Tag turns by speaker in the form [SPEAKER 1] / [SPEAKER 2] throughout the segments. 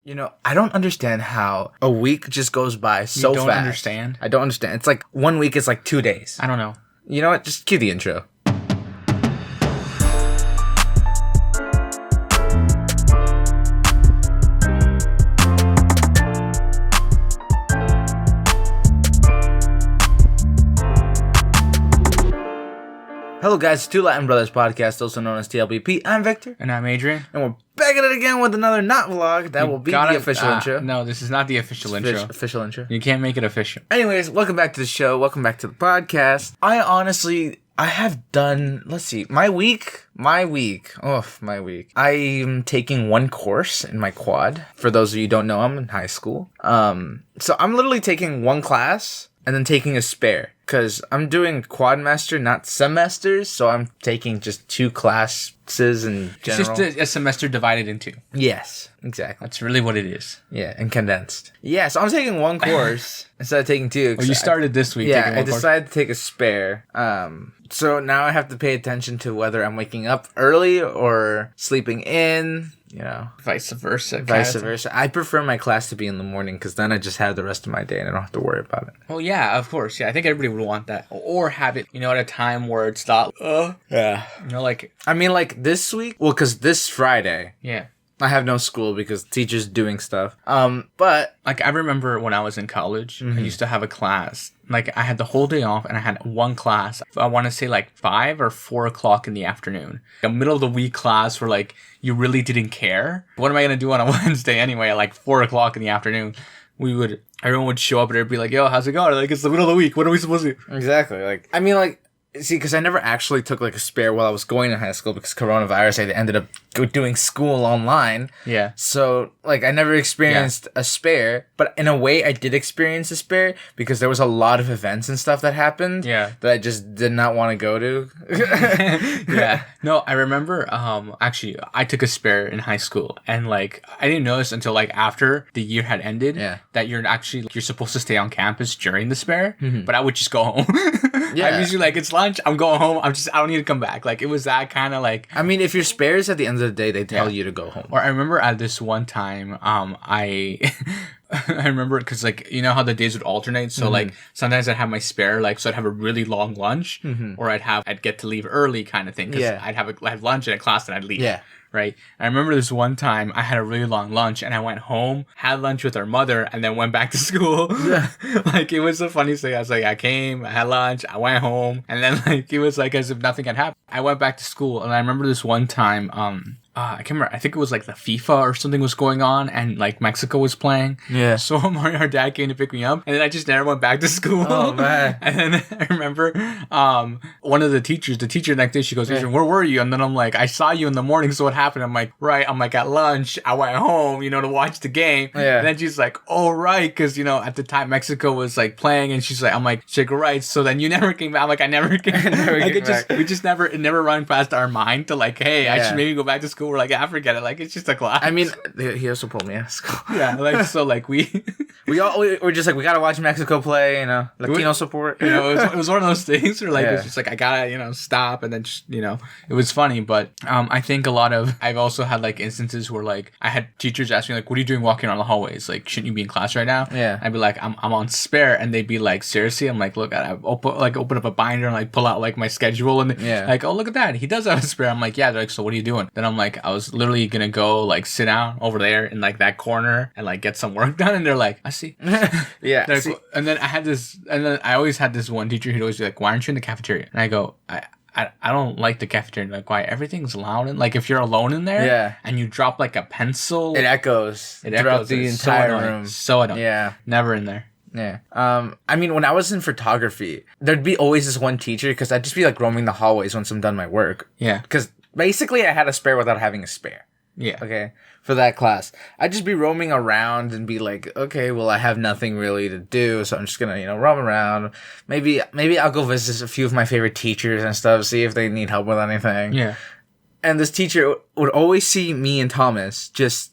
[SPEAKER 1] I don't understand how a week just goes by so fast.
[SPEAKER 2] You don't understand?
[SPEAKER 1] I don't understand. It's like 1 week is like 2 days.
[SPEAKER 2] I don't know.
[SPEAKER 1] You know what? Just cue the intro. Hello guys, it's Two Latin Brothers podcast, also known as T.L.B.P. I'm Victor.
[SPEAKER 2] And I'm Adrian.
[SPEAKER 1] And we're back at it again with another not vlog. That will be the official intro.
[SPEAKER 2] No, this is not the official intro.
[SPEAKER 1] Official intro.
[SPEAKER 2] You can't make it official.
[SPEAKER 1] Anyways, welcome back to the show. Welcome back to the podcast. I have done, let's see, my week. I'm taking one course in my quad. For those of you who don't know, I'm in high school. So I'm literally taking one class and then taking a spare. Because I'm doing quad master, not semesters, so I'm taking just 2 classes in general.
[SPEAKER 2] It's just a semester divided in 2.
[SPEAKER 1] Yes, exactly.
[SPEAKER 2] That's really what it is.
[SPEAKER 1] Yeah, and condensed. Yeah, so I'm taking one course instead of taking 2.
[SPEAKER 2] Oh, you started this week taking one
[SPEAKER 1] I decided to take a spare. So now I have to pay attention to whether I'm waking up early or sleeping in.
[SPEAKER 2] Vice versa.
[SPEAKER 1] I prefer my class to be in the morning because then I just have the rest of my day and I don't have to worry about it.
[SPEAKER 2] Well, yeah, of course. Yeah, I think everybody would want that. Or have it, at a time where it's not,
[SPEAKER 1] yeah. Like this week, because this Friday.
[SPEAKER 2] Yeah.
[SPEAKER 1] I have no school because teachers doing stuff. But
[SPEAKER 2] I remember when I was in college, I used to have a class. I had the whole day off and I had one class. I want to say 5 or 4 o'clock in the afternoon. A middle of the week class where you really didn't care. What am I going to do on a Wednesday anyway at 4 o'clock in the afternoon? Everyone would show up and they'd be like, yo, how's it going? It's the middle of the week. What are we supposed to do?
[SPEAKER 1] Exactly. See, because I never actually took a spare while I was going to high school because coronavirus, I ended up doing school online.
[SPEAKER 2] Yeah.
[SPEAKER 1] So, I never experienced a spare, but in a way I did experience a spare because there was a lot of events and stuff that happened that I just did not want to go to.
[SPEAKER 2] Yeah. No, I remember, actually, I took a spare in high school and, I didn't notice until, after the year had ended that you're supposed to stay on campus during the spare, but I would just go home.
[SPEAKER 1] Yeah.
[SPEAKER 2] I'm usually it's lunch, I'm going home, I don't need to come back. It was that kind of
[SPEAKER 1] if your spares at the end of the day, they tell you to go home.
[SPEAKER 2] Or I remember at this one time, I remember because how the days would alternate. So sometimes I'd have my spare, so I'd have a really long lunch, or I'd get to leave early kind of thing. Because I'd have lunch in a class and I'd leave. Yeah. Right. I remember this one time I had a really long lunch and I went home, had lunch with our mother, and then went back to school. Yeah. It was the funniest thing. I was I came, I had lunch, I went home, and then it was as if nothing had happened. I went back to school and I remember this one time, I can't remember. I think it was the FIFA or something was going on and Mexico was playing. Yeah. So our dad came to pick me up and then I just never went back to school.
[SPEAKER 1] Oh man.
[SPEAKER 2] And then I remember one of the teacher next day, she goes, Adrian, where were you? And then I'm I saw you in the morning, so what happened? I'm right. I'm at lunch. I went home, to watch the game. Yeah. And then she's oh right, because at the time Mexico was playing and she's right. So then you never came back. I never came. It never run past our mind to hey, I should maybe go back to school. We're I forget it. It's just a class.
[SPEAKER 1] He also pulled me out of school.
[SPEAKER 2] Yeah,
[SPEAKER 1] we're just we gotta watch Mexico play. Latino support.
[SPEAKER 2] It was one of those things where it's just I gotta stop and then just it was funny. But I think I've also had instances where I had teachers ask me what are you doing walking around the hallways? Shouldn't you be in class right now? Yeah. I'd be I'm on spare, and they'd be seriously? I'm look, I open up a binder and pull out my schedule and oh look at that, he does have a spare. I'm yeah. They're so what are you doing? Then I'm I was literally gonna go sit down over there in that corner and get some work done, and they're I see.
[SPEAKER 1] Yeah.
[SPEAKER 2] And then I always had this one teacher who'd always be why aren't you in the cafeteria? And I go, I don't like the cafeteria. Why? Everything's loud and if you're alone in there, and you drop a pencil,
[SPEAKER 1] it echoes throughout the entire room.
[SPEAKER 2] So annoying. Yeah. Never in there.
[SPEAKER 1] Yeah. When I was in photography, there'd be always this one teacher because I'd just be roaming the hallways once I'm done my work. Yeah. Because basically I had a spare without having a spare. Yeah. Okay. For that class, I'd just be roaming around and be okay, well, I have nothing really to do, so I'm just gonna, roam around. Maybe I'll go visit a few of my favorite teachers and stuff, see if they need help with anything. Yeah. And this teacher would always see me and Thomas just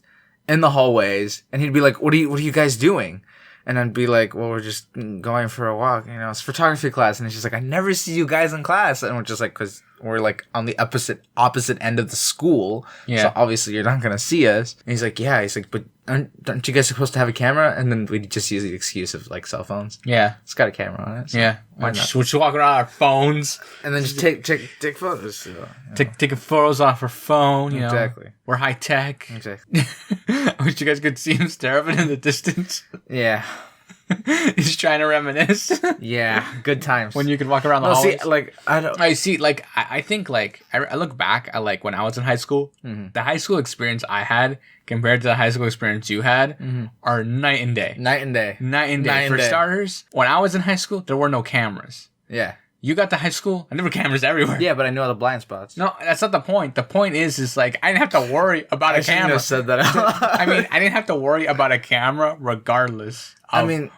[SPEAKER 1] in the hallways, and he'd be what are you guys doing? And I'd be well, we're just going for a walk, it's photography class. And it's just I never see you guys in class. And we're just because we're on the opposite end of the school. Yeah. So obviously you're not going to see us. And he's yeah. He's but aren't you guys supposed to have a camera? And then we just use the excuse of like cell phones.
[SPEAKER 2] Yeah.
[SPEAKER 1] It's got a camera on it. So
[SPEAKER 2] yeah. We're just walking around our phones.
[SPEAKER 1] And then just take photos. So,
[SPEAKER 2] taking photos off our phone, you know.
[SPEAKER 1] Exactly.
[SPEAKER 2] We're high tech.
[SPEAKER 1] Exactly.
[SPEAKER 2] I wish you guys could see him stare up in the distance.
[SPEAKER 1] Yeah.
[SPEAKER 2] He's trying to reminisce.
[SPEAKER 1] Yeah, good times.
[SPEAKER 2] When you could walk around the hallways.
[SPEAKER 1] See, like,
[SPEAKER 2] I think, like, I look back at, like, when I was in high school, the high school experience I had compared to the high school experience you had are night and day.
[SPEAKER 1] Night and day.
[SPEAKER 2] For starters, when I was in high school, there were no cameras.
[SPEAKER 1] Yeah.
[SPEAKER 2] You got to high school, and there were cameras everywhere.
[SPEAKER 1] Yeah, but I know all the blind spots.
[SPEAKER 2] No, that's not the point. The point is like, I didn't have to worry about a camera. I
[SPEAKER 1] said that.
[SPEAKER 2] I mean, I didn't have to worry about a camera regardless.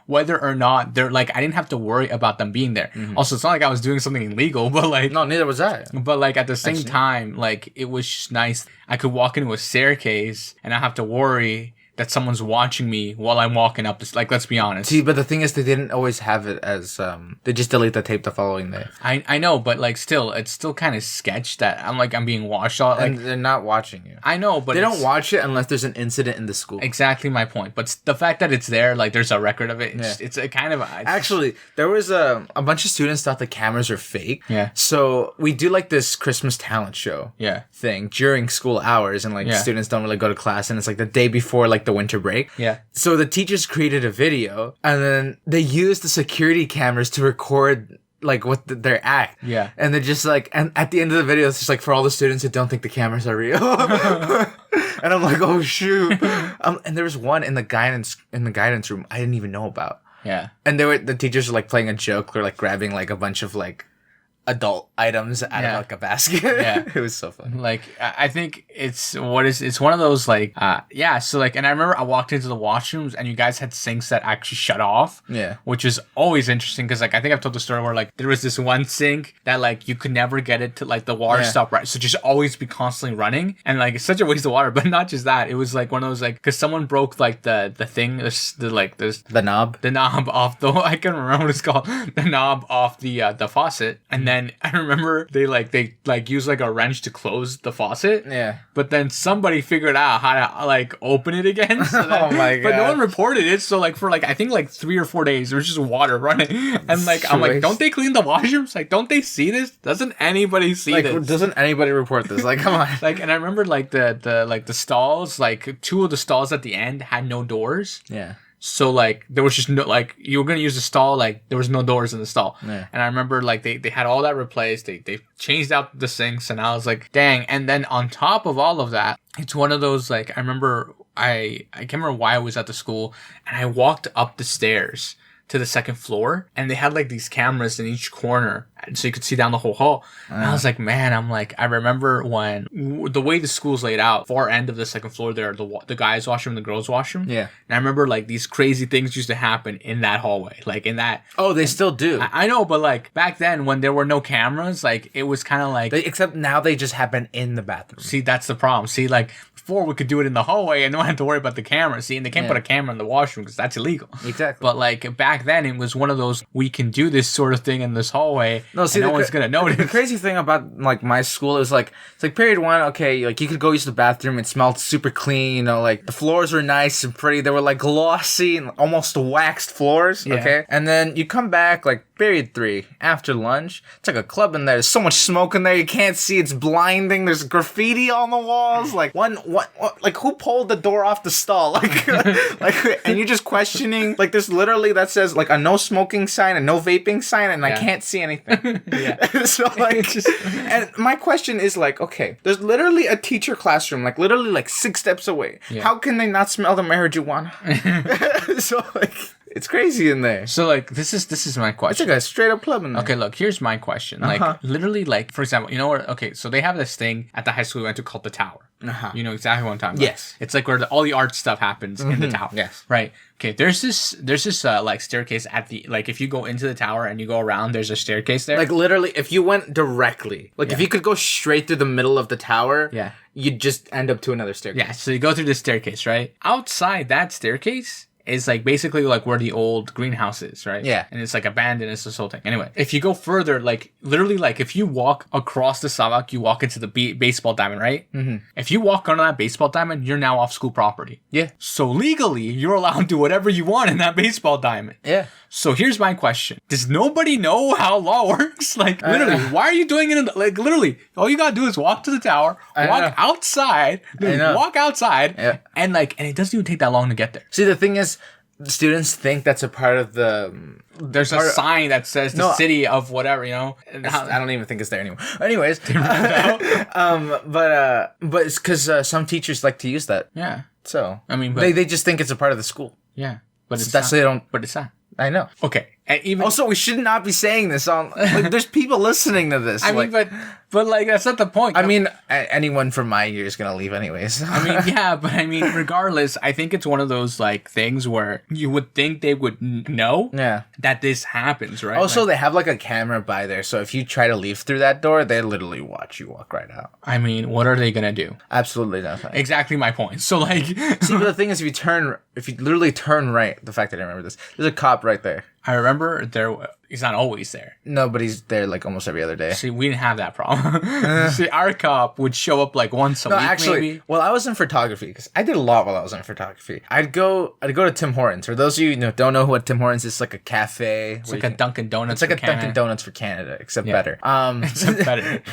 [SPEAKER 2] Whether or not they're like, I didn't have to worry about them being there. Also, it's not like I was doing something illegal, but like,
[SPEAKER 1] no, neither was I.
[SPEAKER 2] But like at the same time, like it was just nice. I could walk into a staircase and not have to worry that someone's watching me while I'm walking up this. Like, let's be honest.
[SPEAKER 1] See, but the thing is, they didn't always have it as they just delete the tape the following day.
[SPEAKER 2] I know, but like still, it's still kind of sketch that I'm being watched. Like,
[SPEAKER 1] and they're not watching you.
[SPEAKER 2] I know, but
[SPEAKER 1] they don't watch it unless there's an incident in the school.
[SPEAKER 2] Exactly my point. But the fact that it's there, like there's a record of it. It's a kind of
[SPEAKER 1] actually there was a bunch of students thought the cameras are fake.
[SPEAKER 2] Yeah.
[SPEAKER 1] So we do like this Christmas talent show.
[SPEAKER 2] Yeah.
[SPEAKER 1] Thing during school hours, and like students don't really go to class, and it's like the day before like the winter break.
[SPEAKER 2] Yeah.
[SPEAKER 1] So the teachers created a video, and then they used the security cameras to record like what their act.
[SPEAKER 2] Yeah.
[SPEAKER 1] And they're just like, and at the end of the video, it's just like for all the students who don't think the cameras are real. And I'm like, oh shoot. And there was one in the guidance room I didn't even know about.
[SPEAKER 2] Yeah.
[SPEAKER 1] And the teachers were like playing a joke. They're like grabbing like a bunch of like adult items out of like a basket. Yeah. It was so fun.
[SPEAKER 2] Like, I think it's one of those like, so like, and I remember I walked into the washrooms and you guys had sinks that actually shut off.
[SPEAKER 1] Yeah.
[SPEAKER 2] Which is always interesting because like, I think I've told the story where like, there was this one sink that like, you could never get it to like the water stop right. So just always be constantly running. And like, it's such a waste of water, but not just that. It was like one of those like, cause someone broke like the thing, the knob off the, I can't remember what it's called, the knob off the faucet. And then I remember they used like a wrench to close the faucet.
[SPEAKER 1] Yeah.
[SPEAKER 2] But then somebody figured out how to like open it again. So that, oh my god. But no one reported it. So like for like I think like 3 or 4 days there was just water running. And like I'm like, don't they clean the washrooms? Like, don't they see this? Doesn't anybody see this?
[SPEAKER 1] Doesn't anybody report this? Like, come on.
[SPEAKER 2] Like, and I remember like the stalls, like 2 of the stalls at the end had no doors.
[SPEAKER 1] Yeah.
[SPEAKER 2] So, like, there was just no, like, you were going to use the stall, like, there was no doors in the stall.
[SPEAKER 1] Yeah.
[SPEAKER 2] And I remember, like, they had all that replaced. They changed out the sinks, and I was like, dang. And then on top of all of that, it's one of those, like, I remember, I can't remember why I was at the school, and I walked up the stairs to the second floor, and they had like these cameras in each corner so you could see down the whole hall. And I was like, man, I remember when the way the school's laid out, far end of the second floor there, the guys' washroom, the girls' washroom.
[SPEAKER 1] Yeah.
[SPEAKER 2] And I remember like these crazy things used to happen in that hallway, like in that.
[SPEAKER 1] Oh, they still do.
[SPEAKER 2] I know, but like back then when there were no cameras, like it was kind of like.
[SPEAKER 1] Except now they just happen in the bathroom.
[SPEAKER 2] See, that's the problem. See, like before we could do it in the hallway and no one had to worry about the camera. See, and they can't put a camera in the washroom because that's illegal.
[SPEAKER 1] Exactly.
[SPEAKER 2] But like back then it was one of those, we can do this sort of thing in this hallway.
[SPEAKER 1] No, see,
[SPEAKER 2] no one's gonna notice.
[SPEAKER 1] The crazy thing about like my school is like, it's like period 1, okay, like you could go use the bathroom, it smelled super clean, you know, like the floors were nice and pretty, they were like glossy and almost waxed floors, okay? And then you come back like period 3 after lunch, it's like a club in there, there's so much smoke in there, you can't see, it's blinding, there's graffiti on the walls, like what like who pulled the door off the stall? Like and you're just questioning, like there's literally that says like a no smoking sign, a no vaping sign, and I can't see anything. So like, and my question is like, okay, there's literally a teacher classroom, like literally like 6 steps away. Yeah. How can they not smell the marijuana? So like, it's crazy in there.
[SPEAKER 2] So like, this is my question.
[SPEAKER 1] It's like a straight up club in there.
[SPEAKER 2] Okay, look, here's my question. Like, literally, like for example, you know where? Okay, so they have this thing at the high school we went to called the Tower. You know exactly what I'm talking about.
[SPEAKER 1] Yes.
[SPEAKER 2] It's like where all the art stuff happens in the tower.
[SPEAKER 1] Yes.
[SPEAKER 2] Right. Okay. There's this like staircase at the, like if you go into the tower and you go around, there's a staircase there.
[SPEAKER 1] Like literally, if you went directly, like if you could go straight through the middle of the tower, you'd just end up to another staircase.
[SPEAKER 2] Yeah. So you go through the staircase, right? Outside that staircase is like basically like where the old greenhouse is, right?
[SPEAKER 1] Yeah.
[SPEAKER 2] And it's like abandoned. It's this whole thing. Anyway, if you go further, like literally, like if you walk across the sidewalk, you walk into the baseball diamond, right? Mm-hmm. If you walk under that baseball diamond, you're now off school property.
[SPEAKER 1] Yeah.
[SPEAKER 2] So legally, you're allowed to do whatever you want in that baseball diamond.
[SPEAKER 1] Yeah.
[SPEAKER 2] So here's my question. Does nobody know how law works? Like, literally, why are you doing it? Like, literally, all you gotta do is walk to the tower, walk outside, and like, and it doesn't even take that long to get there.
[SPEAKER 1] See, the thing is, students think that's a part of the...
[SPEAKER 2] There's a sign that says the city of whatever, you know?
[SPEAKER 1] I don't even think it's there anymore. Anyways. but it's because some teachers like to use that.
[SPEAKER 2] Yeah.
[SPEAKER 1] So,
[SPEAKER 2] I mean,
[SPEAKER 1] they just think it's a part of the school.
[SPEAKER 2] Yeah. But
[SPEAKER 1] so that's not. They don't...
[SPEAKER 2] But it's not.
[SPEAKER 1] I know.
[SPEAKER 2] Okay. And even
[SPEAKER 1] also, we should not be saying this on. Like, there's people listening to this.
[SPEAKER 2] I mean, but like that's not the point.
[SPEAKER 1] I mean, anyone from my year is gonna leave anyways.
[SPEAKER 2] I mean, yeah, but I mean, regardless, I think it's one of those like things where you would think they would know.
[SPEAKER 1] Yeah.
[SPEAKER 2] That this happens, right?
[SPEAKER 1] Also, they have like a camera by there, so if you try to leave through that door, they literally watch you walk right out.
[SPEAKER 2] I mean, what are they gonna do?
[SPEAKER 1] Absolutely nothing.
[SPEAKER 2] Exactly my point. So like,
[SPEAKER 1] see, but the thing is, if you literally turn right, the fact that I remember this, there's a cop right there.
[SPEAKER 2] I remember he's not always there.
[SPEAKER 1] No, but he's there like almost every other day.
[SPEAKER 2] See, we didn't have that problem. See, our cop would show up like once a week,
[SPEAKER 1] actually,
[SPEAKER 2] maybe.
[SPEAKER 1] Well, I was in photography because I did a lot while I was in photography. I'd go to Tim Hortons. For those of you who don't know what Tim Hortons is, it's like a cafe.
[SPEAKER 2] It's like a Dunkin' Donuts.
[SPEAKER 1] It's like a Dunkin' Donuts for Canada, except better.
[SPEAKER 2] Except better.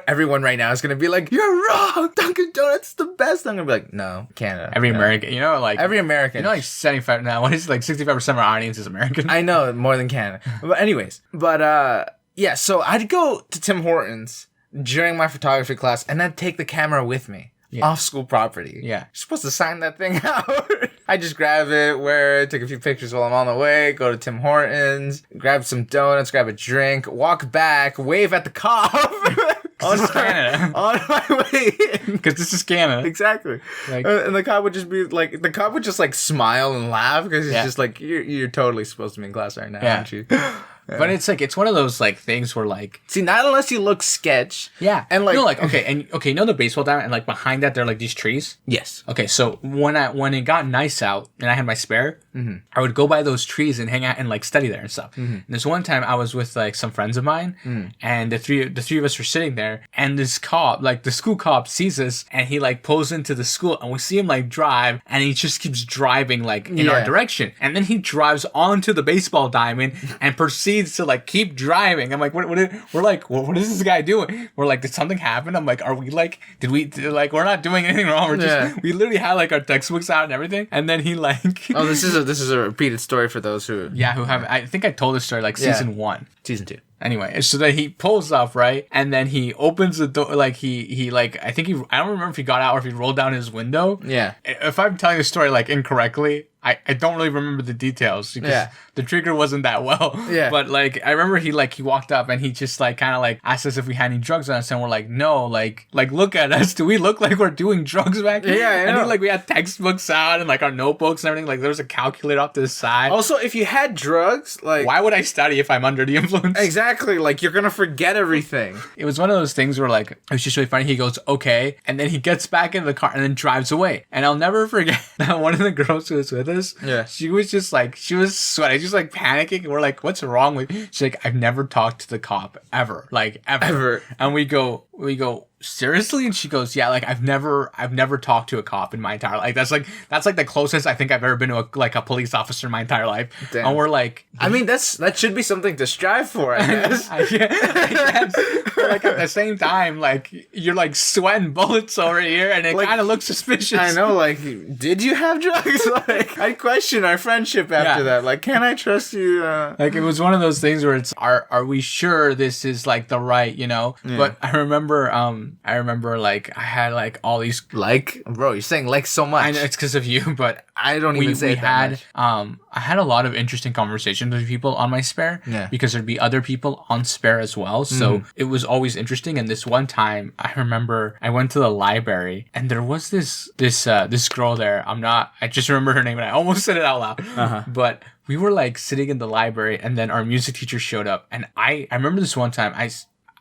[SPEAKER 1] Everyone right now is gonna be like, "You're wrong. Dunkin' Donuts is the best." I'm gonna be like, "No, Canada."
[SPEAKER 2] Every American, like
[SPEAKER 1] every American.
[SPEAKER 2] You know, like 75 now. What is it, like 65% of our audience is American?
[SPEAKER 1] I know, more than Canada. But anyways, yeah, so I'd go to Tim Hortons during my photography class and I'd take the camera with me off school property.
[SPEAKER 2] Yeah.
[SPEAKER 1] You're supposed to sign that thing out. I just grab it, wear it, take a few pictures while I'm on the way, go to Tim Hortons, grab some donuts, grab a drink, walk back, wave at the cop.
[SPEAKER 2] This is Canada.
[SPEAKER 1] On my way in.
[SPEAKER 2] Because this is Canada.
[SPEAKER 1] Exactly. Like, and the cop would just be like, smile and laugh because he's just like, you're totally supposed to be in class right now, aren't you? Yeah.
[SPEAKER 2] But it's like, it's one of those like things where like,
[SPEAKER 1] see, not unless you look sketch.
[SPEAKER 2] Yeah.
[SPEAKER 1] And like,
[SPEAKER 2] no, like, you know the baseball diamond and like behind that, there are like these trees?
[SPEAKER 1] Yes.
[SPEAKER 2] Okay. So when it got nice out and I had my spare, I would go by those trees and hang out and like study there and stuff. And this one time I was with like some friends of mine and the three of us were sitting there and this cop, like the school cop sees us and he like pulls into the school and we see him like drive and he just keeps driving like in our direction. And then he drives onto the baseball diamond and proceeds to like keep driving. I'm like, what is this guy doing? We're like, did something happen? I'm like, are we like, we're not doing anything wrong. We literally had like our textbooks out and everything. And then he like,
[SPEAKER 1] oh, this is a repeated story for those who
[SPEAKER 2] have. I think I told this story like season 1,
[SPEAKER 1] season 2.
[SPEAKER 2] Anyway, so then he pulls off, right? And then he opens the door, like he like, I don't remember if he got out or if he rolled down his window.
[SPEAKER 1] Yeah.
[SPEAKER 2] If I'm telling the story like incorrectly, I don't really remember the details because the trigger wasn't that well. Yeah. But like, I remember he walked up and he just like kind of like asked us if we had any drugs on us and we're like, no, like look at us. Do we look like we're doing drugs back here?
[SPEAKER 1] Yeah,
[SPEAKER 2] and then we had textbooks out and like our notebooks and everything. Like there was a calculator off to the side.
[SPEAKER 1] Also, if you had drugs, like
[SPEAKER 2] why would I study if I'm under the influence?
[SPEAKER 1] Exactly. Like you're gonna forget everything.
[SPEAKER 2] It was one of those things where like, it was just really funny. He goes, okay. And then he gets back in the car and then drives away. And I'll never forget that one of the girls who was with us, she was just like, she was sweating, just like panicking. And we're like, what's wrong with you? She's like, I've never talked to the cop ever. Like ever. And we go, seriously? And she goes, yeah, like I've never talked to a cop in my entire life. That's like the closest I think I've ever been to a police officer in my entire life. Damn. And we're like,
[SPEAKER 1] I mean, that should be something to strive for, I guess. I
[SPEAKER 2] guess. But like at the same time, like you're like sweating bullets over here and it kind of looks suspicious.
[SPEAKER 1] I know, like, did you have drugs? Like, I question our friendship after that. Like, can I trust you?
[SPEAKER 2] Like, it was one of those things where it's, are we sure this is like the right, But I remember like I had like all these
[SPEAKER 1] bro, you're saying like so much.
[SPEAKER 2] I know it's because of you, but
[SPEAKER 1] I don't even say that much.
[SPEAKER 2] I had a lot of interesting conversations with people on my spare because there'd be other people on spare as well. So it was always interesting. And this one time I remember I went to the library and there was this girl there. I just remember her name and I almost said it out loud, but we were like sitting in the library and then our music teacher showed up. And I remember this one time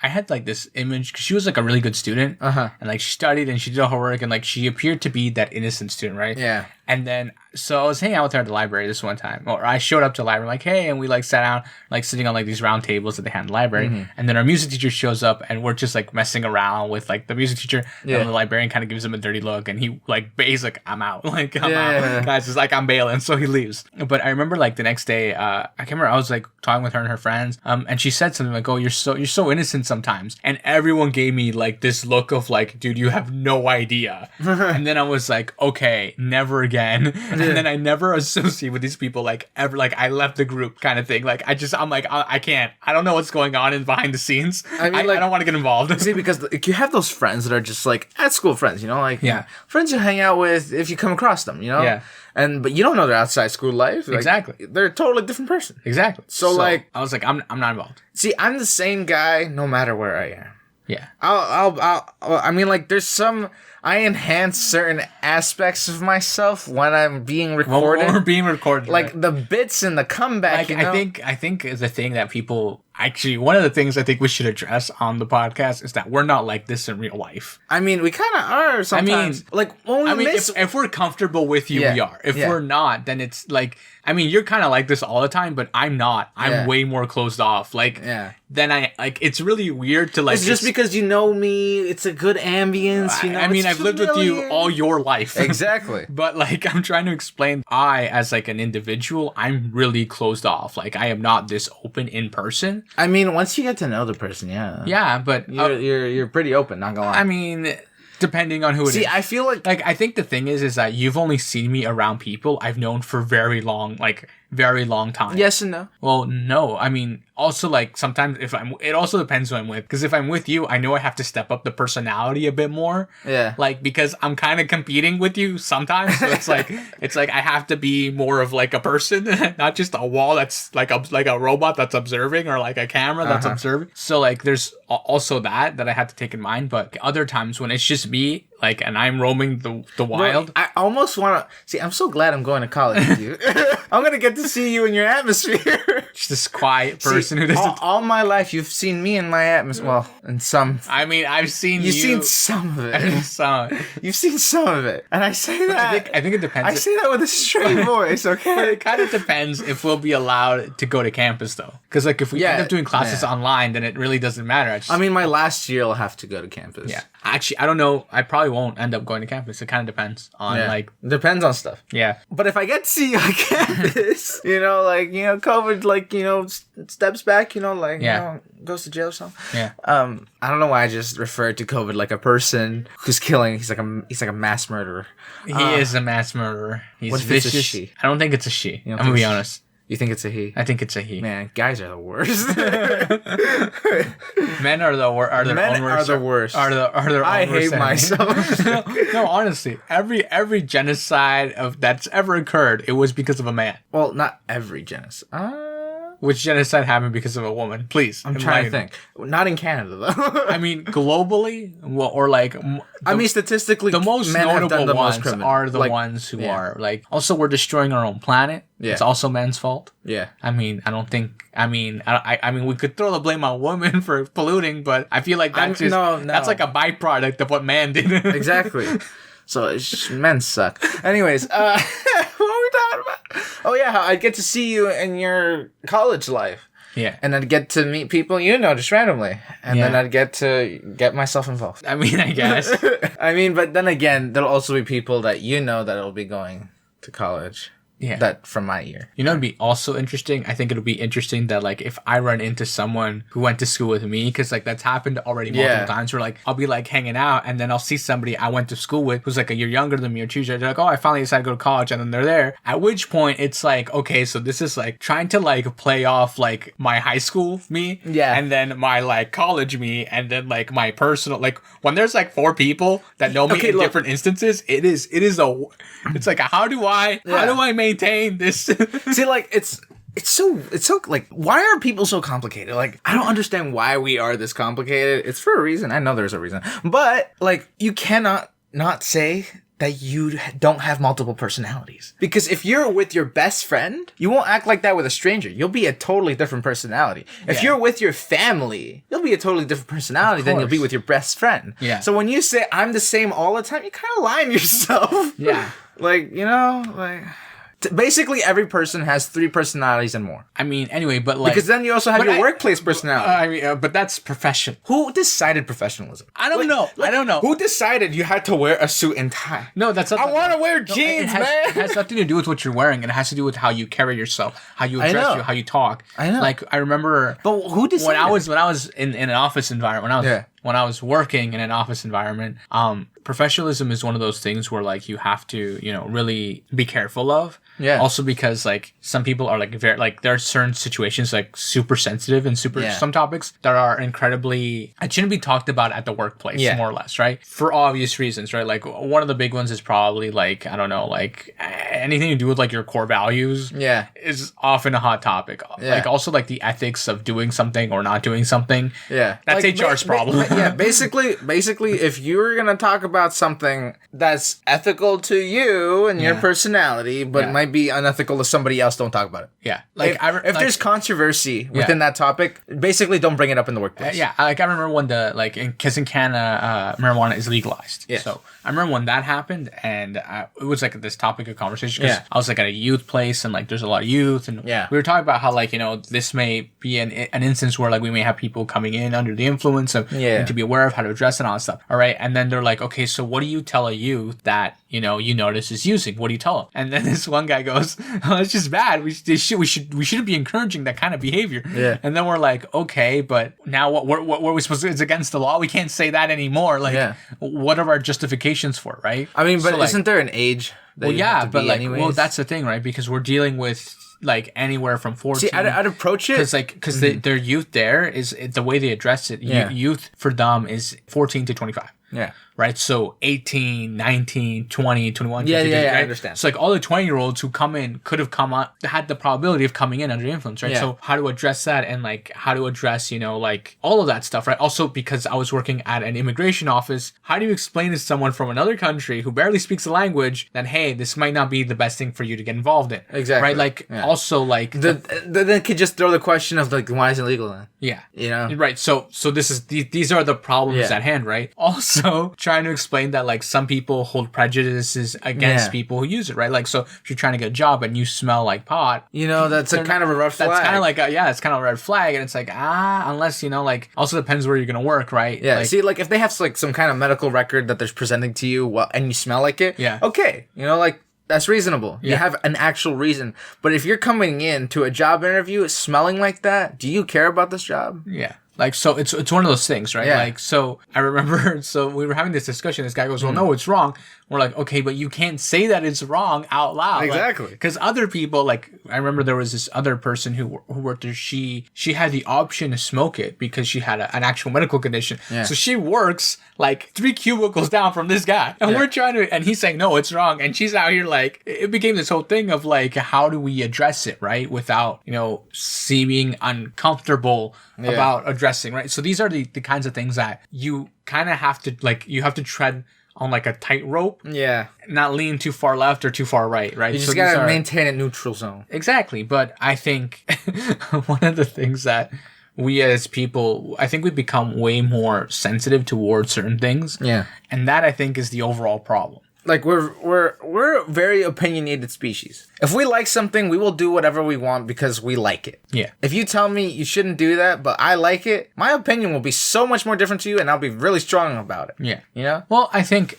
[SPEAKER 2] I had like this image because she was like a really good student and like she studied and she did all her work and like she appeared to be that innocent student, right?
[SPEAKER 1] Yeah.
[SPEAKER 2] And then, so I was hanging out with her at the library this one time, or I showed up to the library like, hey, and we like sat down, like sitting on like these round tables that they had in the library. And then our music teacher shows up and we're just like messing around with like the music teacher. And the librarian kind of gives him a dirty look and he's like, I'm out. Like, I'm out. Guys, it's like, I'm bailing. So he leaves. But I remember like the next day, I can't remember, I was like talking with her and her friends. And she said something like, oh, you're so innocent sometimes. And everyone gave me like this look of like, dude, you have no idea. And then I was like, okay, never again. And then I never associate with these people like ever. Like I left the group kind of thing. Like I'm like, I can't. I don't know what's going on in behind the scenes. I mean, I don't want to get involved.
[SPEAKER 1] See, because like, you have those friends that are just like at school friends, you know, like friends you hang out with if you come across them, you know. Yeah. But you don't know their outside school life. Like, exactly. They're a totally different person.
[SPEAKER 2] Exactly.
[SPEAKER 1] So like,
[SPEAKER 2] I was like, I'm not involved.
[SPEAKER 1] See, I'm the same guy no matter where I am. Yeah. I mean, like, I enhance certain aspects of myself when I'm being recorded.
[SPEAKER 2] When we're being recorded.
[SPEAKER 1] Like, the bits and the comeback,
[SPEAKER 2] like,
[SPEAKER 1] you know?
[SPEAKER 2] I think the thing that people... Actually, one of the things I think we should address on the podcast is that we're not like this in real life.
[SPEAKER 1] I mean, we kind of are sometimes.
[SPEAKER 2] If we're comfortable with you, we are. If we're not, then it's like... I mean, you're kind of like this all the time, but I'm not. I'm way more closed off. Like, then I... Like, it's really weird to like...
[SPEAKER 1] It's just because you know me, it's a good ambience, you know?
[SPEAKER 2] I mean, I've lived with you all your life.
[SPEAKER 1] Exactly.
[SPEAKER 2] But, like, I'm trying to explain, as, like, an individual, I'm really closed off. Like, I am not this open in person.
[SPEAKER 1] I mean, once you get to know the person,
[SPEAKER 2] yeah, but
[SPEAKER 1] you're pretty open. Not gonna lie.
[SPEAKER 2] I mean, depending on who it is.
[SPEAKER 1] See, I feel like
[SPEAKER 2] I think the thing is that you've only seen me around people I've known for very long time.
[SPEAKER 1] Yes and no.
[SPEAKER 2] Well, no. I mean, also like sometimes it also depends who I'm with. Because if I'm with you, I know I have to step up the personality a bit more. Yeah. Like because I'm kind of competing with you sometimes. So it's like I have to be more of like a person, not just a wall that's like a robot that's observing or like a camera that's observing. So like there's also that I have to take in mind. But other times when it's just me, like, and I'm roaming the wild.
[SPEAKER 1] Bro, I almost want to see. I'm so glad I'm going to college with you. I'm gonna get to see you in your atmosphere.
[SPEAKER 2] Just this quiet person who doesn't.
[SPEAKER 1] All my life, you've seen me in my atmosphere. Well, in some.
[SPEAKER 2] I mean, I've seen you.
[SPEAKER 1] You've seen some of it. You've seen some of it, and I say that.
[SPEAKER 2] I think it depends.
[SPEAKER 1] I say that with a straight voice. Okay.
[SPEAKER 2] But it kind of depends if we'll be allowed to go to campus though, because like if we end up doing classes online, then it really doesn't matter.
[SPEAKER 1] I mean, my last year I'll have to go to campus.
[SPEAKER 2] Yeah. Actually, I don't know. I probably won't end up going to campus. It kind of depends on
[SPEAKER 1] depends on stuff.
[SPEAKER 2] Yeah.
[SPEAKER 1] But if I get to see you on campus, COVID, steps back, goes to jail or something. Yeah. I don't know why I just referred to COVID like a person who's killing. He's like a mass murderer.
[SPEAKER 2] He is a mass murderer. He's vicious. A she? I don't think it's a she. I'm gonna be honest.
[SPEAKER 1] You think it's a he?
[SPEAKER 2] I think it's a he.
[SPEAKER 1] Man, guys are the worst.
[SPEAKER 2] Men are the worst.
[SPEAKER 1] Men are the worst. I hate myself.
[SPEAKER 2] No, honestly, every genocide that's ever occurred, it was because of a man.
[SPEAKER 1] Well, not every genocide.
[SPEAKER 2] Which genocide happened because of a woman? Please.
[SPEAKER 1] I'm trying to think. Not in Canada, though.
[SPEAKER 2] I mean, globally, or like...
[SPEAKER 1] statistically,
[SPEAKER 2] the most notable ones are the ones who are, like... Also, we're destroying our own planet. Yeah. It's also men's fault. Yeah. I mean, I don't think... I mean, we could throw the blame on women for polluting, but I feel like that's that's like a byproduct of what man did.
[SPEAKER 1] Exactly. So, men suck. Anyways, what were we talking about? Oh, yeah, how I'd get to see you in your college life. Yeah. And I'd get to meet people just randomly. And then I'd get to get myself involved.
[SPEAKER 2] I mean, I guess.
[SPEAKER 1] But then again, there'll also be people that that'll be going to college. Yeah. That from my year.
[SPEAKER 2] It'd be also interesting. I think it'll be interesting that, like, if I run into someone who went to school with me, because, like, that's happened already multiple times where, like, I'll be, like, hanging out, and then I'll see somebody I went to school with who's, like, a year younger than me or 2 years. They're like, oh, I finally decided to go to college, and then they're there. At which point, it's like, okay, so this is, like, trying to, like, play off, like, my high school me, and then my, like, college me, and then, like, my personal, like, when there's, like, 4 people that know me in different instances, it's like, how do I maintain this?
[SPEAKER 1] See, like, it's so like, why are people so complicated? Like, I don't understand why we are this complicated. It's for a reason. I know there's a reason, but like, you cannot not say that you don't have multiple personalities. Because if you're with your best friend, you won't act like that with a stranger. You'll be a totally different personality. If you're with your family, you'll be a totally different personality than you'll be with your best friend. Yeah. So when you say I'm the same all the time, you're kind of lying to yourself. Yeah. Like, you know, like... Basically, every person has 3 personalities and more.
[SPEAKER 2] I mean, anyway, but like...
[SPEAKER 1] Because then you also have your workplace personality.
[SPEAKER 2] I mean, but that's profession.
[SPEAKER 1] Who decided professionalism?
[SPEAKER 2] I don't know. I don't know.
[SPEAKER 1] Who decided you had to wear a suit and tie?
[SPEAKER 2] No, that's not...
[SPEAKER 1] I want to wear jeans, man!
[SPEAKER 2] It has nothing to do with what you're wearing. It has to do with how you carry yourself, how you address you, how you talk. I know. Like, I remember...
[SPEAKER 1] But who decided?
[SPEAKER 2] When I was in an office environment, when I was working in an office environment, professionalism is one of those things where like you have to, you know, really be careful of. Yeah. Also because like some people are like very like there are certain situations like super sensitive and some topics that are incredibly it shouldn't be talked about at the workplace more or less, right? For obvious reasons, right? Like one of the big ones is probably like I don't know, like anything to do with like your core values. Yeah. Is often a hot topic. Yeah. Like also like the ethics of doing something or not doing something. Yeah. That's like, HR's problem.
[SPEAKER 1] Basically if you're gonna talk about something that's ethical to you and your personality, but might be unethical to somebody else, don't talk about it. Yeah. Like if there's controversy within that topic, basically don't bring it up in the workplace.
[SPEAKER 2] Like I remember when because in Canada, marijuana is legalized. Yeah. So I remember when that happened, and it was like this topic of conversation. Yeah. I was like at a youth place, and like there's a lot of youth, and we were talking about how like you know this may be an instance where like we may have people coming in under the influence of and to be aware of how to address it and all that stuff. All right, and then they're like, okay, so what do you tell a youth that you notice is using? What do you tell them? And then this one guy goes, "Oh, it's just bad. We shouldn't be encouraging that kind of behavior." Yeah. And then we're like, okay, but now what are we supposed to? It's against the law. We can't say that anymore. Like, what are our justifications for it, right?
[SPEAKER 1] I mean, but so, isn't there an age?
[SPEAKER 2] Well, yeah, but like, anyways? That's the thing, right? Because we're dealing with like anywhere from 14.
[SPEAKER 1] See, I'd approach it
[SPEAKER 2] because their youth there is the way they address it. Youth for them is 14 to 25. Yeah. Right? So 18, 19, 20, 21.
[SPEAKER 1] Yeah,
[SPEAKER 2] 50,
[SPEAKER 1] right?
[SPEAKER 2] I
[SPEAKER 1] understand.
[SPEAKER 2] So like all the 20-year-olds who come in could have had the probability of coming in under influence, right? Yeah. So how to address that and like how to address, like all of that stuff, right? Also because I was working at an immigration office, how do you explain to someone from another country who barely speaks the language that, hey, this might not be the best thing for you to get involved in? Exactly. Right? Like also like...
[SPEAKER 1] Then could just throw the question of like, why is it legal then?
[SPEAKER 2] Yeah. Right. So these are the problems at hand, right? Also trying to explain that like some people hold prejudices against people who use it, right? Like so if you're trying to get a job and you smell like pot,
[SPEAKER 1] that's a kind of a red flag.
[SPEAKER 2] That's kind of like it's kind of a red flag, and it's like unless like also depends where you're gonna work, right?
[SPEAKER 1] Yeah. Like, see, like if they have like some kind of medical record that they're presenting to you, and you smell like it, okay, like. That's reasonable. You have an actual reason. But if you're coming in to a job interview smelling like that, do you care about this job?
[SPEAKER 2] Yeah. Like, so it's one of those things, right? Yeah. Like, so I remember, so we were having this discussion. This guy goes, well, no, it's wrong. We're like, okay, but you can't say that it's wrong out loud.
[SPEAKER 1] Exactly.
[SPEAKER 2] Because other people, like, I remember there was this other person who worked there. She had the option to smoke it because she had an actual medical condition. Yeah. So she works like 3 cubicles down from this guy. And we're trying to, and he's saying, no, it's wrong. And she's out here like, it became this whole thing of like, how do we address it, right? Without, seeming uncomfortable about addressing, right? So these are the kinds of things that you kind of have to, like, you have to tread on like a tightrope. Yeah. Not lean too far left or too far right, right?
[SPEAKER 1] You just gotta maintain a neutral zone.
[SPEAKER 2] Exactly. But I think one of the things that we as people, I think we become way more sensitive towards certain things. Yeah. And that I think is the overall problem.
[SPEAKER 1] Like we're a very opinionated species. If we like something, we will do whatever we want because we like it. Yeah. If you tell me you shouldn't do that, but I like it, my opinion will be so much more different to you, and I'll be really strong about it. Yeah.
[SPEAKER 2] Well, I think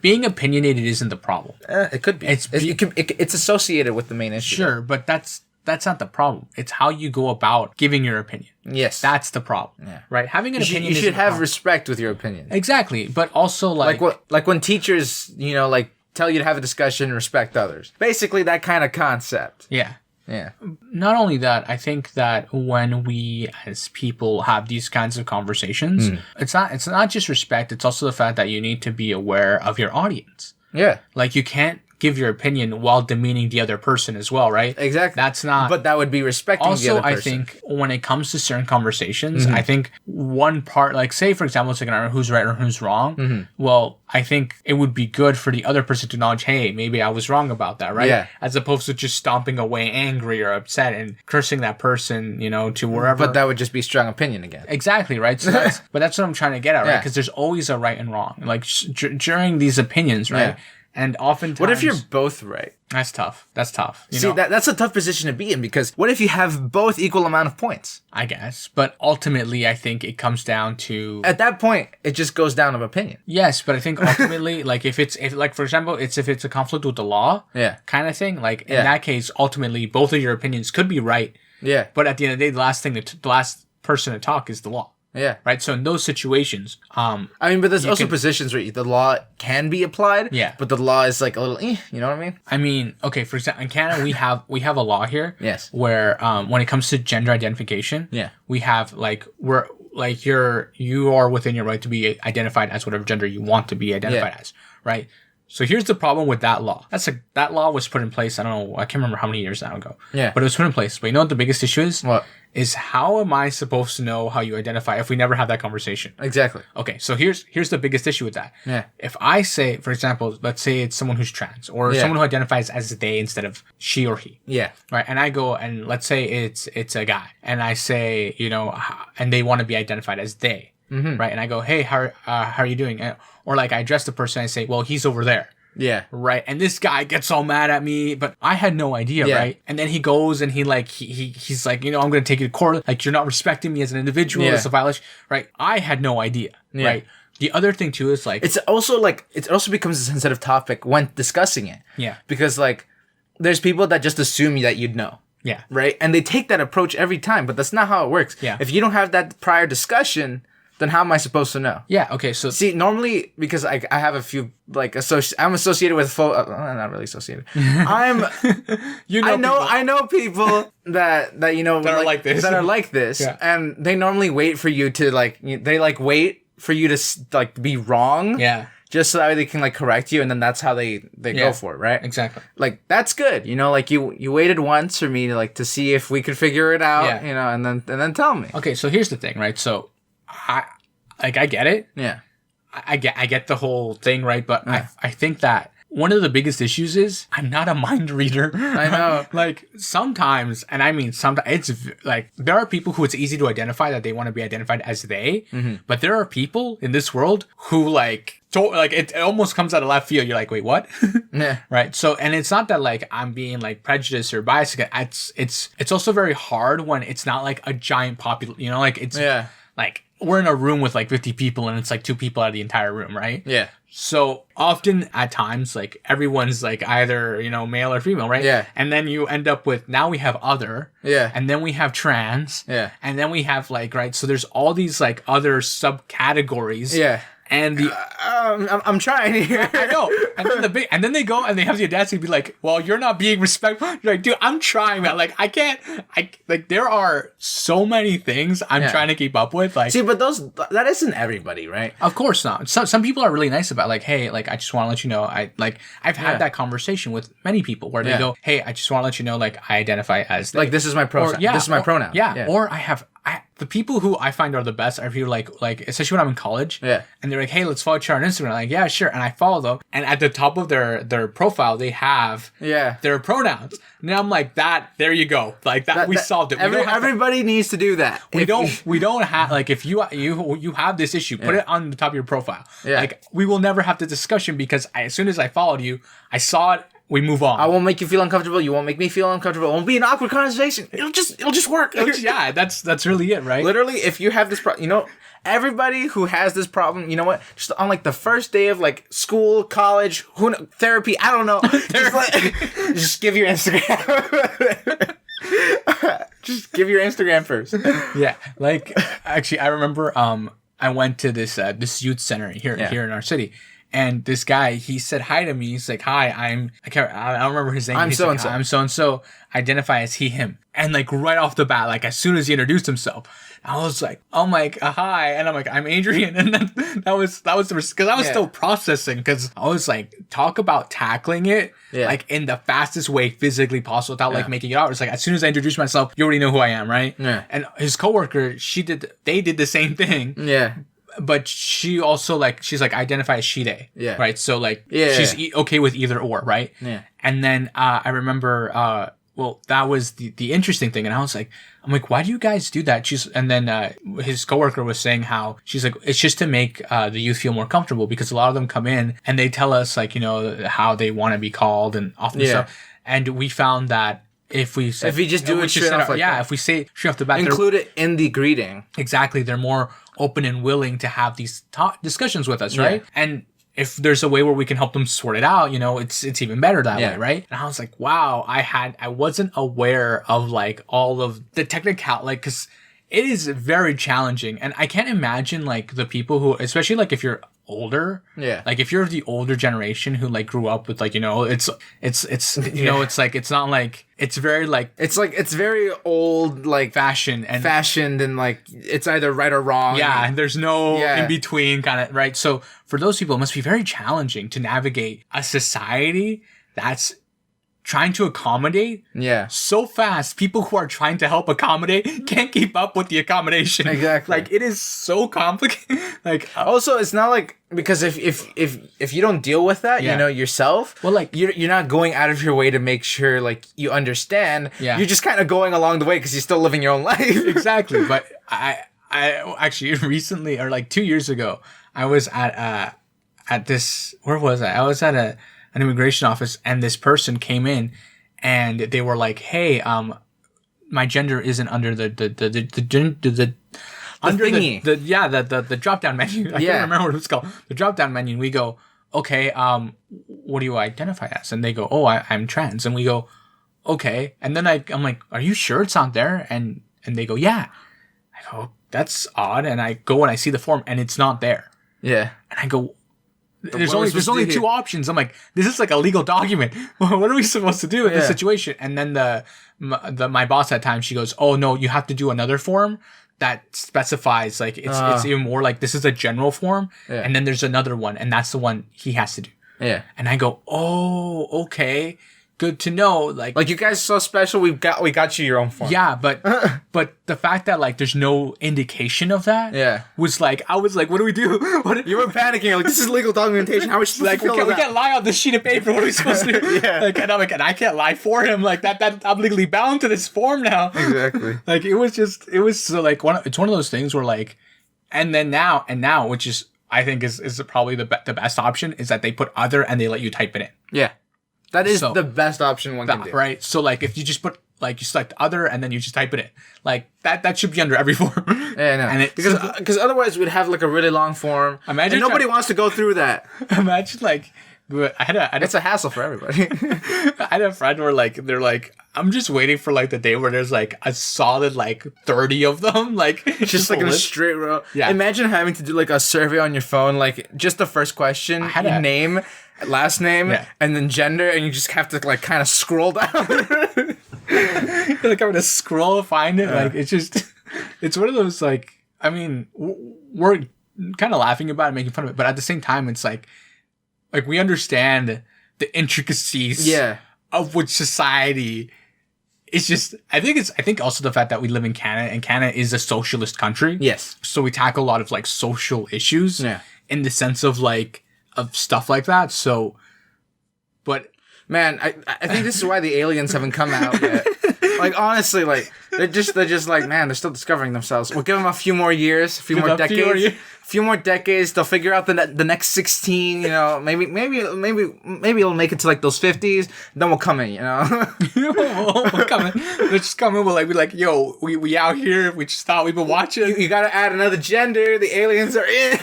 [SPEAKER 2] being opinionated isn't the problem.
[SPEAKER 1] It could be. It's associated with the main issue.
[SPEAKER 2] Sure, but that's not the problem. It's how you go about giving your opinion. Yes. That's the problem. Yeah. Right? Having an opinion
[SPEAKER 1] you should have respect with your opinion.
[SPEAKER 2] Exactly. But also like
[SPEAKER 1] when teachers, like tell you to have a discussion and respect others. Basically that kind of concept.
[SPEAKER 2] Yeah. Yeah. Not only that, I think that when we as people have these kinds of conversations, it's not just respect, it's also the fact that you need to be aware of your audience. Yeah. Like you can't give your opinion while demeaning the other person as well, right?
[SPEAKER 1] Exactly.
[SPEAKER 2] That's not.
[SPEAKER 1] But that would be respecting the other person.
[SPEAKER 2] Also, I think when it comes to certain conversations, I think one part, like say for example, it's like an argument, who's right or who's wrong. Well, I think it would be good for the other person to acknowledge, hey, maybe I was wrong about that, right?
[SPEAKER 1] Yeah.
[SPEAKER 2] As opposed to just stomping away angry or upset and cursing that person, you know, to wherever.
[SPEAKER 1] But that would just be strong opinion again.
[SPEAKER 2] Exactly, right? So but that's what I'm trying to get at, right? Because there's always a right and wrong. Like during these opinions, right? Yeah. And oftentimes...
[SPEAKER 1] What if you're both right?
[SPEAKER 2] That's tough. That's tough.
[SPEAKER 1] See, that's a tough position to be in, because what if you have both equal amount of points?
[SPEAKER 2] I guess. But ultimately, I think it comes down to...
[SPEAKER 1] At that point, it just goes down of opinion.
[SPEAKER 2] Yes, but I think ultimately, like, if for example, if it's a conflict with the law, kind of thing, like, in that case, ultimately, both of your opinions could be right.
[SPEAKER 1] Yeah.
[SPEAKER 2] But at the end of the day, the last person to talk is the law.
[SPEAKER 1] Yeah.
[SPEAKER 2] Right. So in those situations,
[SPEAKER 1] I mean, but there's also positions where the law can be applied.
[SPEAKER 2] Yeah.
[SPEAKER 1] But the law is like a little, you know what I mean?
[SPEAKER 2] I mean, okay. For example, in Canada, we have a law here.
[SPEAKER 1] Yes.
[SPEAKER 2] Where when it comes to gender identification, we have you are within your right to be identified as whatever gender you want to be identified as. Right. So here's the problem with that law. That law was put in place, I don't know, I can't remember how many years now ago. Yeah. But it was put in place. But you know what the biggest issue is?
[SPEAKER 1] What?
[SPEAKER 2] Is how am I supposed to know how you identify if we never have that conversation?
[SPEAKER 1] Exactly.
[SPEAKER 2] Okay, so here's the biggest issue with that. Yeah. If I say, for example, let's say it's someone who's trans, or someone who identifies as they instead of she or he. Yeah. Right, and I go, and let's say it's a guy, and I say, you know, and they want to be identified as they. Mm-hmm. Right, and I go, hey, how are you doing? Or like I address the person, and I say, well, he's over there. Yeah. Right. And this guy gets all mad at me, but I had no idea, right? And then he goes and he's like, you know, I'm going to take you to court. Like, you're not respecting me as an individual. It's a violation, right? I had no idea, right? The other thing too is like...
[SPEAKER 1] it also becomes a sensitive topic when discussing it. Yeah. Because like, there's people that just assume that you'd know. Yeah. Right? And they take that approach every time, but that's not how it works. Yeah. If you don't have that prior discussion... then how am I supposed to know?
[SPEAKER 2] Yeah, okay, so...
[SPEAKER 1] See, normally, because I have a few, like, I'm associated with... not really associated. I know people that you know...
[SPEAKER 2] that are like this.
[SPEAKER 1] That are like this. Yeah. And they normally wait for you to, like... They, like, wait for you to, like, be wrong. Yeah. Just so that they can, like, correct you, and then that's how they go for it, right?
[SPEAKER 2] Exactly.
[SPEAKER 1] Like, that's good. You know, like, you waited once for me to, like, to see if we could figure it out, you know, and then tell me.
[SPEAKER 2] Okay, so here's the thing, right? So... I get it. Yeah. I get the whole thing, right? But I think that one of the biggest issues is I'm not a mind reader.
[SPEAKER 1] I know.
[SPEAKER 2] Like sometimes, and I mean sometimes, it's like there are people who it's easy to identify that they want to be identified as they, but there are people in this world who like it almost comes out of left field. You're like, wait, what? Yeah. Right. So, and it's not that like I'm being like prejudiced or biased. It's also very hard when it's not like a giant you know, like it's like. We're in a room with like 50 people and it's like 2 people out of the entire room, right? Yeah. So often at times, like everyone's like either, you know, male or female, right? Yeah. And then you end up with, now we have other. Yeah. And then we have trans. Yeah. And then we have like, right? So there's all these like other subcategories. Yeah. And the
[SPEAKER 1] I'm trying here.
[SPEAKER 2] I know. And then they go and they have the audacity to be like, well, you're not being respectful. You're like, dude, I'm trying, man. Like, like there are so many things I'm trying to keep up with. Like,
[SPEAKER 1] see, but that isn't everybody, right?
[SPEAKER 2] Of course not. Some people are really nice about like, hey, like I just want to let you know, I've had that conversation with many people where they go, hey, I just want to let you know, like I identify as they.
[SPEAKER 1] Like this is my pronoun. This is my pronoun.
[SPEAKER 2] Yeah. Or the people who I find are the best are people like especially when I'm in college. Yeah. And they're like, hey, let's follow each other on Instagram. I'm like, yeah, sure. And I follow them. And at the top of their profile, they have their pronouns. And I'm like, there you go. Like we solved it.
[SPEAKER 1] Everybody needs to do that.
[SPEAKER 2] We don't have like if you have this issue, put it on the top of your profile. Yeah. Like we will never have the discussion because as soon as I followed you, I saw it. We move on.
[SPEAKER 1] I won't make you feel uncomfortable. You won't make me feel uncomfortable. It won't be an awkward conversation. It'll just work.
[SPEAKER 2] Yeah, that's really it, right?
[SPEAKER 1] Literally, if you have this problem, you know, everybody who has this problem, you know what? Just on like the first day of like school, college, therapy, I don't know. Just give your Instagram. Just give your Instagram first.
[SPEAKER 2] Yeah, like actually, I remember I went to this youth center here in our city. And this guy, he said hi to me. He's like, hi, I don't remember his name.
[SPEAKER 1] I'm
[SPEAKER 2] He's
[SPEAKER 1] so-and-so.
[SPEAKER 2] I'm so-and-so. Identify as he, him. And like right off the bat, like as soon as he introduced himself, I was like, oh my, hi. And I'm like, I'm Adrian. And then that was because I was still processing, because I was like, talk about tackling it like in the fastest way physically possible without like making it out. It's like, as soon as I introduce myself, you already know who I am, right? Yeah. And his coworker, they did the same thing. Yeah. But she also she's like, identify as she, they. Yeah. Right. So like, she's okay with either or, right? Yeah. And then I remember, well, that was the interesting thing. And I'm like, why do you guys do that? And then his coworker was saying how she's like, it's just to make the youth feel more comfortable, because a lot of them come in and they tell us like, how they want to be called and all this stuff. And we found that if we
[SPEAKER 1] just do it straight off like that.
[SPEAKER 2] If we say straight off the bat,
[SPEAKER 1] include it in the greeting.
[SPEAKER 2] Exactly. They're more open and willing to have these discussions with us, right? And if there's a way where we can help them sort it out, it's even better that way, right? And I was like, wow, I wasn't aware of like all of the technical, like, because it is very challenging, and I can't imagine like the people who, especially like if you're older, like if you're the older generation who like grew up with like, it's it's like, it's not like, it's very like,
[SPEAKER 1] it's very old, like fashioned and like it's either right or wrong.
[SPEAKER 2] Yeah, and there's no in between kind of, right? So for those people, it must be very challenging to navigate a society that's trying to accommodate so fast. People who are trying to help accommodate can't keep up with the accommodation.
[SPEAKER 1] Exactly.
[SPEAKER 2] Like, it is so complicated. Like,
[SPEAKER 1] also, it's not like, because if you don't deal with that, yourself, well, like you're not going out of your way to make sure like you understand. Yeah. You're just kind of going along the way because you're still living your own life.
[SPEAKER 2] Exactly. But I actually recently, or like 2 years ago, I was at this, where was I? I was at an immigration office, and this person came in and they were like, hey, my gender isn't under the drop down menu. I can't remember what it's called. The drop down menu. And we go, okay, what do you identify as? And they go, oh, I'm trans. And we go, okay. And then I'm like, are you sure it's not there? And they go, yeah. I go, that's odd. And I go and I see the form and it's not there. Yeah. And I go, there's only two options. I'm like, this is like a legal document. What are we supposed to do in this situation? And then my boss at times, she goes, oh no, you have to do another form that specifies like it's even more like, this is a general form, and then there's another one, and that's the one he has to do. Yeah. And I go, oh, okay. Good to know. Like
[SPEAKER 1] you guys are so special. We got you your own form.
[SPEAKER 2] Yeah, but the fact that like there's no indication of that, was like, I was like, what do we do?
[SPEAKER 1] You were panicking. You're like, this is legal documentation. How are we supposed to
[SPEAKER 2] we can't lie on this sheet of paper. What are we supposed to do? Like, and I'm like, and I can't lie for him. Like that I'm legally bound to this form now.
[SPEAKER 1] Exactly.
[SPEAKER 2] Like it was so like it's one of those things where like, and now, which is I think is probably the best option, is that they put other and they let you type it in.
[SPEAKER 1] Yeah. That is the best option one can do.
[SPEAKER 2] Right. So like if you just put like, you select other and then you just type it in. Like that should be under every form.
[SPEAKER 1] Yeah, no. And because otherwise we'd have like a really long form. Imagine, and nobody wants to go through that.
[SPEAKER 2] Imagine like,
[SPEAKER 1] it's a hassle for everybody.
[SPEAKER 2] I had a friend where like they're like, I'm just waiting for like the day where there's like a solid like 30 of them, like
[SPEAKER 1] just like in a straight row. Yeah. Imagine having to do like a survey on your phone, like just the first question, name, last name, and then gender, and you just have to like kind of scroll down.
[SPEAKER 2] You're like, I'm gonna scroll to find it. Like it's one of those like, I mean, we're kind of laughing about it, making fun of it, but at the same time, it's like we understand the intricacies of which society is just. I think also the fact that we live in Canada, and Canada is a socialist country. Yes. So we tackle a lot of like social issues in the sense of like of stuff like that. So, but
[SPEAKER 1] man, I think this is why the aliens haven't come out yet. Like honestly, like they're just like, man, they're still discovering themselves. We'll give them a few more years, a few more decades. They'll figure out the next 16. You know, maybe it'll make it to like those 50s. Then we'll come in. You know,
[SPEAKER 2] we'll come in. They'll just come in. We'll like be like, yo, we out here. We just thought we've been watching.
[SPEAKER 1] You got to add another gender. The aliens are in.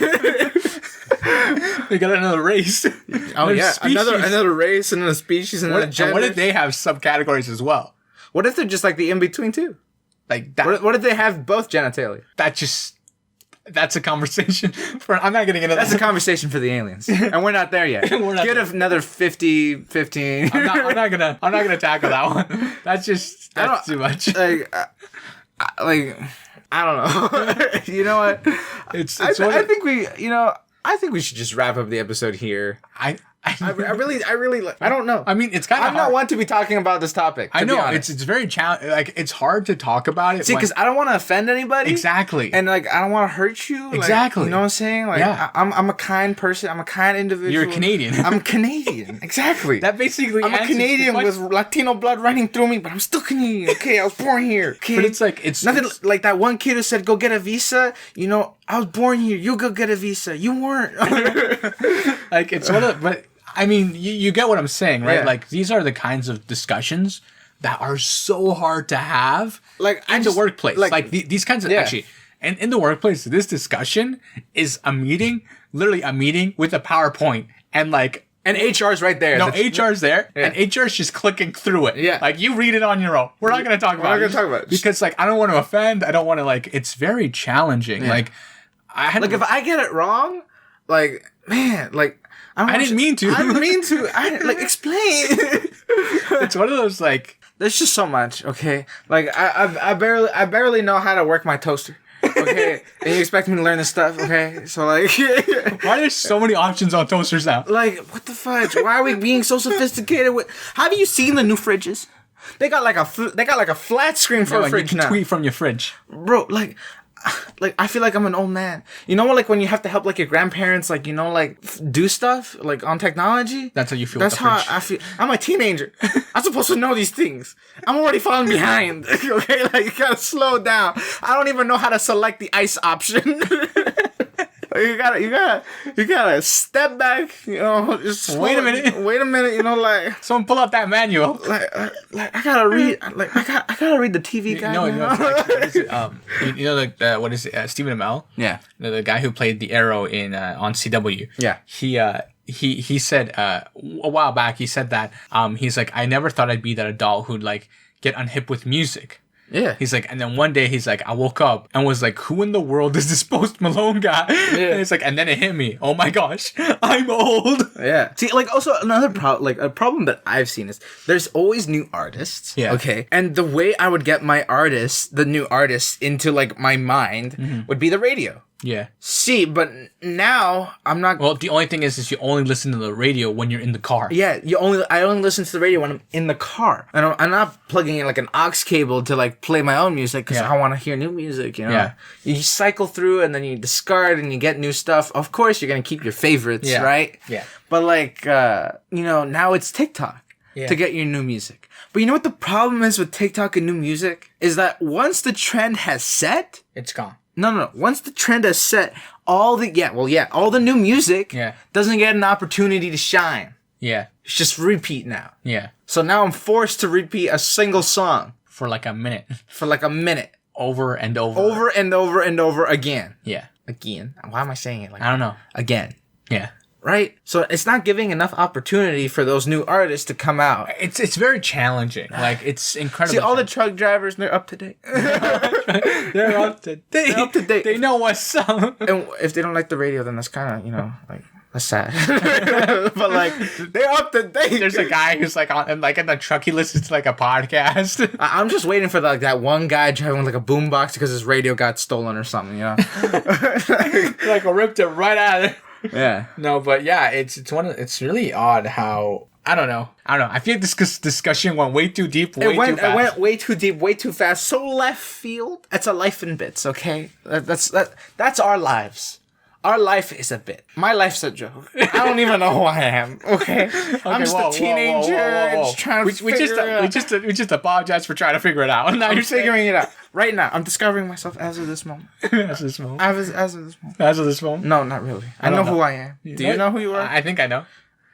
[SPEAKER 2] They got another race.
[SPEAKER 1] Oh yeah, another race, another species, another gender.
[SPEAKER 2] And what if they have subcategories as well?
[SPEAKER 1] What if they're just like the in between too?
[SPEAKER 2] Like that.
[SPEAKER 1] What if they have both genitalia?
[SPEAKER 2] That just, That's a conversation for. I'm not getting into that.
[SPEAKER 1] That's a conversation for the aliens, and we're not there yet. Get another 50, 15.
[SPEAKER 2] I'm not gonna tackle that one. That's too much.
[SPEAKER 1] I don't know. You know what? I think we should just wrap up the episode here. I really I don't know.
[SPEAKER 2] I mean, it's kind of
[SPEAKER 1] I'm not one to be talking about this topic.
[SPEAKER 2] I know it's very like it's hard to talk about it.
[SPEAKER 1] See, because I don't want to offend anybody.
[SPEAKER 2] Exactly.
[SPEAKER 1] And like I don't want to hurt you.
[SPEAKER 2] Exactly.
[SPEAKER 1] You know what I'm saying? Like I'm a kind person. I'm a kind individual.
[SPEAKER 2] You're a Canadian.
[SPEAKER 1] I'm Canadian. Exactly.
[SPEAKER 2] That basically.
[SPEAKER 1] I'm a Canadian with Latino blood running through me, but I'm still Canadian. Okay, I was born here. Okay?
[SPEAKER 2] But it's
[SPEAKER 1] nothing like that one kid who said, "Go get a visa." You know, I was born here. You go get a visa. You weren't.
[SPEAKER 2] Like it's one of, but. I mean, you get what I'm saying, right? Yeah. Like, these are the kinds of discussions that are so hard to have in the workplace. Like these kinds of, actually, and in the workplace, this discussion is literally a meeting with a PowerPoint and
[SPEAKER 1] and HR's right there.
[SPEAKER 2] No, HR's there, and HR's just clicking through it.
[SPEAKER 1] Yeah.
[SPEAKER 2] Like, you read it on your own. We're not going to talk about it. Because, I don't want to offend. I don't want to, it's very challenging.
[SPEAKER 1] Yeah. If I get it wrong, man, I didn't mean to. Explain.
[SPEAKER 2] It's one of those,
[SPEAKER 1] there's just so much, okay? I barely know how to work my toaster, okay? And you expect me to learn this stuff, okay? So,
[SPEAKER 2] why are there so many options on toasters now?
[SPEAKER 1] What the fudge? Why are we being so sophisticated with... Have you seen the new fridges? They got, a flat screen for a fridge now.
[SPEAKER 2] Tweet from your fridge.
[SPEAKER 1] Bro, I feel like I'm an old man. You know, when you have to help, your grandparents, do stuff, on technology?
[SPEAKER 2] That's how you feel.
[SPEAKER 1] That's how I feel. I'm a teenager. I'm supposed to know these things. I'm already falling behind. Okay? You gotta slow down. I don't even know how to select the ice option. You gotta step back, just
[SPEAKER 2] wait a minute,
[SPEAKER 1] someone
[SPEAKER 2] pull out that manual.
[SPEAKER 1] I gotta read, I gotta read the TV guide.
[SPEAKER 2] What is it? Stephen Amell?
[SPEAKER 1] Yeah.
[SPEAKER 2] The guy who played the Arrow on CW.
[SPEAKER 1] Yeah.
[SPEAKER 2] He said, a while back, he said that, he's like, I never thought I'd be that adult who'd get unhip with music.
[SPEAKER 1] Yeah.
[SPEAKER 2] He's like, and then one day he's like, I woke up and was like, who in the world is this Post Malone guy? Yeah. And it's and then it hit me. Oh my gosh, I'm old.
[SPEAKER 1] Yeah. See, also another problem, a problem that I've seen is there's always new artists.
[SPEAKER 2] Yeah.
[SPEAKER 1] Okay. And the way I would get the new artists into my mind would be the radio.
[SPEAKER 2] Yeah.
[SPEAKER 1] See, but now I'm not.
[SPEAKER 2] Well, the only thing is you only listen to the radio when you're in the car.
[SPEAKER 1] Yeah, I only listen to the radio when I'm in the car, and I'm not plugging in an aux cable to play my own music because I want to hear new music. You know,
[SPEAKER 2] yeah.
[SPEAKER 1] You cycle through and then you discard and you get new stuff. Of course, you're gonna keep your favorites, right?
[SPEAKER 2] Yeah.
[SPEAKER 1] But now it's TikTok to get your new music. But you know what the problem is with TikTok and new music is that once the trend has set,
[SPEAKER 2] it's gone.
[SPEAKER 1] No. Once the trend is set, all the new music doesn't get an opportunity to shine.
[SPEAKER 2] Yeah.
[SPEAKER 1] It's just repeat now.
[SPEAKER 2] Yeah.
[SPEAKER 1] So now I'm forced to repeat a single song.
[SPEAKER 2] For a minute.
[SPEAKER 1] Over and over.
[SPEAKER 2] Over
[SPEAKER 1] and over and over again.
[SPEAKER 2] Yeah.
[SPEAKER 1] Again. Why am I saying it
[SPEAKER 2] I don't know.
[SPEAKER 1] Again.
[SPEAKER 2] Yeah.
[SPEAKER 1] Right? So it's not giving enough opportunity for those new artists to come out.
[SPEAKER 2] It's very challenging. It's incredible.
[SPEAKER 1] See, all the truck drivers, they're up to date.
[SPEAKER 2] They're up to date. They know what's up.
[SPEAKER 1] And if they don't like the radio, then that's kind of, that's sad. But, they're up to date.
[SPEAKER 2] There's a guy who's, in the truck, he listens to, a podcast.
[SPEAKER 1] I'm just waiting for, that one guy driving, a boombox because his radio got stolen or something,
[SPEAKER 2] Ripped it right out of it.
[SPEAKER 1] Yeah.
[SPEAKER 2] No, but yeah, it's really odd how I don't know. I feel like this discussion went way too deep, too fast.
[SPEAKER 1] It went way too deep, way too fast. So left field. It's a life in bits, okay? That's our lives. Our life is a bit. My life's a joke. I don't even know who I am. Okay, I'm just a teenager just trying to figure it out.
[SPEAKER 2] We just apologize for trying to figure it out.
[SPEAKER 1] Now you're figuring it out right now. I'm discovering myself as of this moment.
[SPEAKER 2] As of this moment.
[SPEAKER 1] As of this moment. No, not really. I know who I am. Do you know who you are?
[SPEAKER 2] I think I know.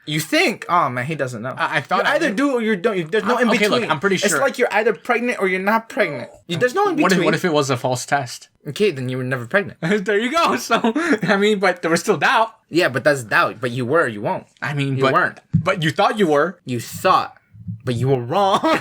[SPEAKER 1] You think? Oh man, he doesn't know.
[SPEAKER 2] I thought
[SPEAKER 1] you either do or you don't. There's no in between.
[SPEAKER 2] Okay, look, I'm pretty sure.
[SPEAKER 1] It's like you're either pregnant or you're not pregnant. There's no in between.
[SPEAKER 2] What if it was a false test?
[SPEAKER 1] Okay, then you were never pregnant.
[SPEAKER 2] There you go. So but there was still doubt.
[SPEAKER 1] Yeah, but that's doubt. But you were. You won't.
[SPEAKER 2] You
[SPEAKER 1] weren't.
[SPEAKER 2] But you thought you were.
[SPEAKER 1] You thought. But you were wrong. Therefore,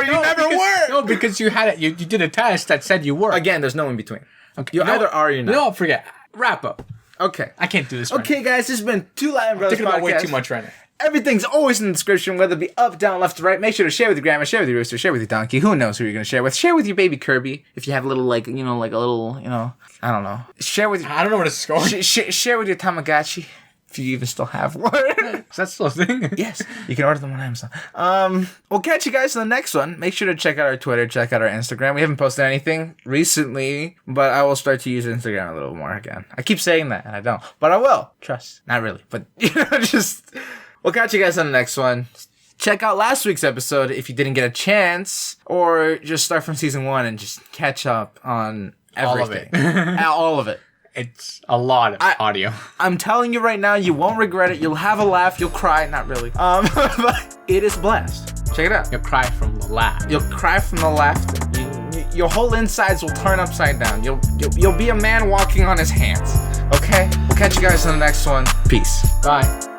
[SPEAKER 1] you never were.
[SPEAKER 2] No, because you had it. You did a test that said you were.
[SPEAKER 1] Again, there's no in between.
[SPEAKER 2] Okay.
[SPEAKER 1] You either are or you're not.
[SPEAKER 2] No, forget. Wrap up.
[SPEAKER 1] Okay.
[SPEAKER 2] I can't do this.
[SPEAKER 1] Okay, guys, this has been Two Latin Brothers
[SPEAKER 2] Thinking about way
[SPEAKER 1] podcast.
[SPEAKER 2] too much right now.
[SPEAKER 1] Everything's always in the description, whether it be up, down, left, or right. Make sure to share with your grandma, share with your rooster, share with your donkey. Who knows who you're going to share with? Share with your baby Kirby. If you have a little, like a little, I don't know. Share with...
[SPEAKER 2] I don't know where this is going.
[SPEAKER 1] Share with your Tamagotchi. If you even still have one.
[SPEAKER 2] Is that still a thing?
[SPEAKER 1] Yes. You can order them on Amazon. We'll catch you guys in the next one. Make sure to check out our Twitter, check out our Instagram. We haven't posted anything recently, but I will start to use Instagram a little more again. I keep saying that, and I don't. But I will. Trust. Not really. But, just... We'll catch you guys on the next one. Check out last week's episode if you didn't get a chance, or just start from season 1 and just catch up on everything. All of it.
[SPEAKER 2] It's a lot of audio.
[SPEAKER 1] I'm telling you right now, you won't regret it. You'll have a laugh. You'll cry. Not really. But it is blessed. Check it out.
[SPEAKER 2] You'll cry from the laugh.
[SPEAKER 1] You'll cry from the laughter. Your whole insides will turn upside down. You'll be a man walking on his hands. Okay? We'll catch you guys in the next one. Peace.
[SPEAKER 2] Bye.